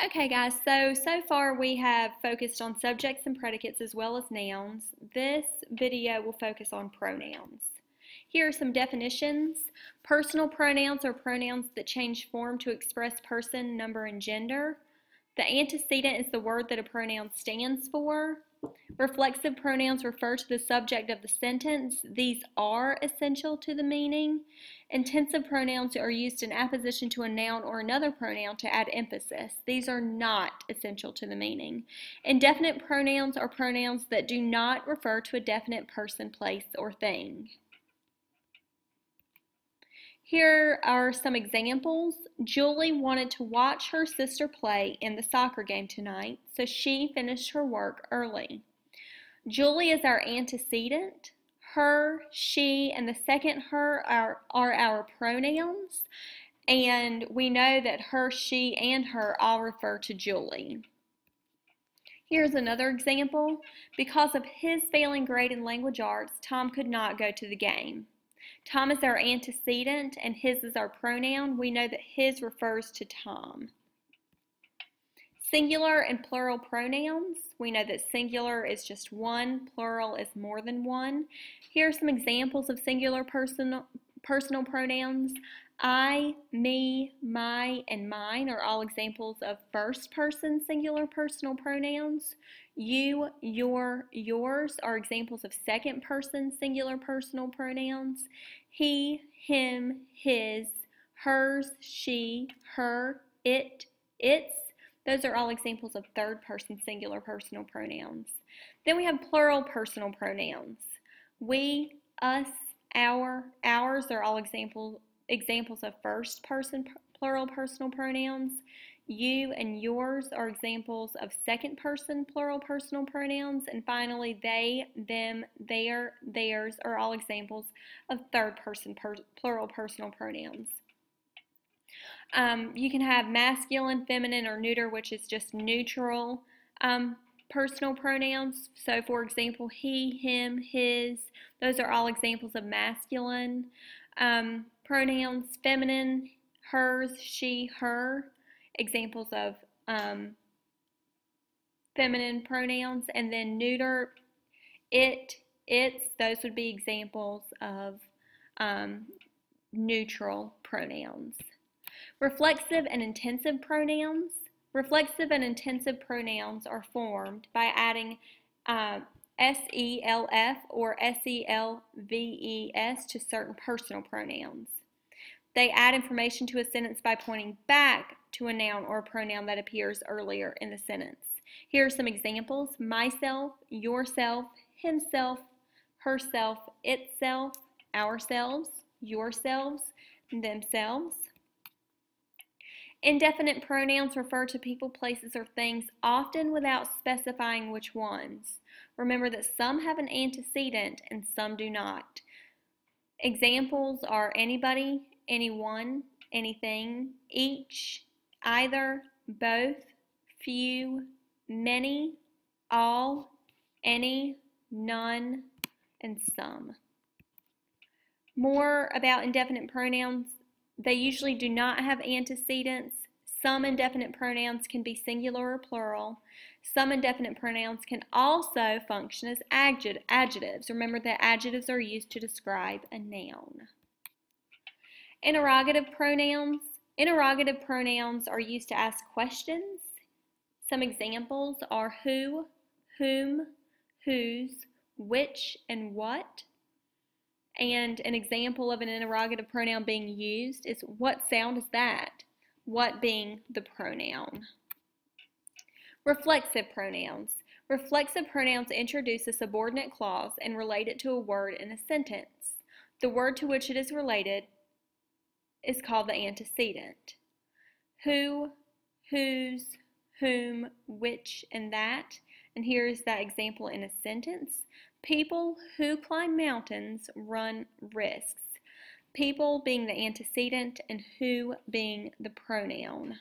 Okay guys, so far we have focused on subjects and predicates as well as nouns. This video will focus on pronouns. Here are some definitions. Personal pronouns are pronouns that change form to express person, number, and gender. The antecedent is the word that a pronoun stands for. Reflexive pronouns refer to the subject of the sentence. These are essential to the meaning. Intensive pronouns are used in apposition to a noun or another pronoun to add emphasis. These are not essential to the meaning. Indefinite pronouns are pronouns that do not refer to a definite person, place, or thing. Here are some examples. Julie wanted to watch her sister play in the soccer game tonight, so she finished her work early. Julie is our antecedent. Her, she, and the second her are our pronouns, and we know that her, she, and her all refer to Julie. Here's another example. Because of his failing grade in language arts, Tom could not go to the game. Tom is our antecedent and his is our pronoun. We know that his refers to Tom. Singular and plural pronouns. We know that singular is just one, plural is more than one. Here are some examples of singular personal pronouns. I, me, my, and mine are all examples of first person singular personal pronouns. You, your, yours are examples of second person singular personal pronouns. He, him, his, hers, she, her, it, its. Those are all examples of third person singular personal pronouns. Then we have plural personal pronouns. We, us, our, ours are all examples of first person plural personal pronouns. You and yours are examples of second person plural personal pronouns. And finally, they, them, their, theirs are all examples of third person plural personal pronouns. You can have masculine, feminine, or neuter, which is just neutral personal pronouns. So, for example, he, him, his, those are all examples of masculine pronouns. Feminine, hers, she, her, examples of feminine pronouns. And then neuter, it, its, those would be examples of neutral pronouns. Reflexive and intensive pronouns. Reflexive and intensive pronouns are formed by adding SELF or SELVES to certain personal pronouns. They add information to a sentence by pointing back to a noun or a pronoun that appears earlier in the sentence. Here are some examples: myself, yourself, himself, herself, itself, ourselves, yourselves, themselves. Indefinite pronouns refer to people, places, or things, often without specifying which ones. Remember that some have an antecedent and some do not. Examples are anybody, anyone, anything, each, either, both, few, many, all, any, none, and some. More about indefinite pronouns. They usually do not have antecedents. Some indefinite pronouns can be singular or plural. Some indefinite pronouns can also function as adjectives. Remember that adjectives are used to describe a noun. Interrogative pronouns. Interrogative pronouns are used to ask questions. Some examples are who, whom, whose, which, and what. And an example of an interrogative pronoun being used is what sound is that? What being the pronoun. Reflexive pronouns. Reflexive pronouns introduce a subordinate clause and relate it to a word in a sentence. The word to which it is related is called the antecedent. Who, whose, whom, which, and that. And here is that example in a sentence. People who climb mountains run risks. People being the antecedent and who being the pronoun.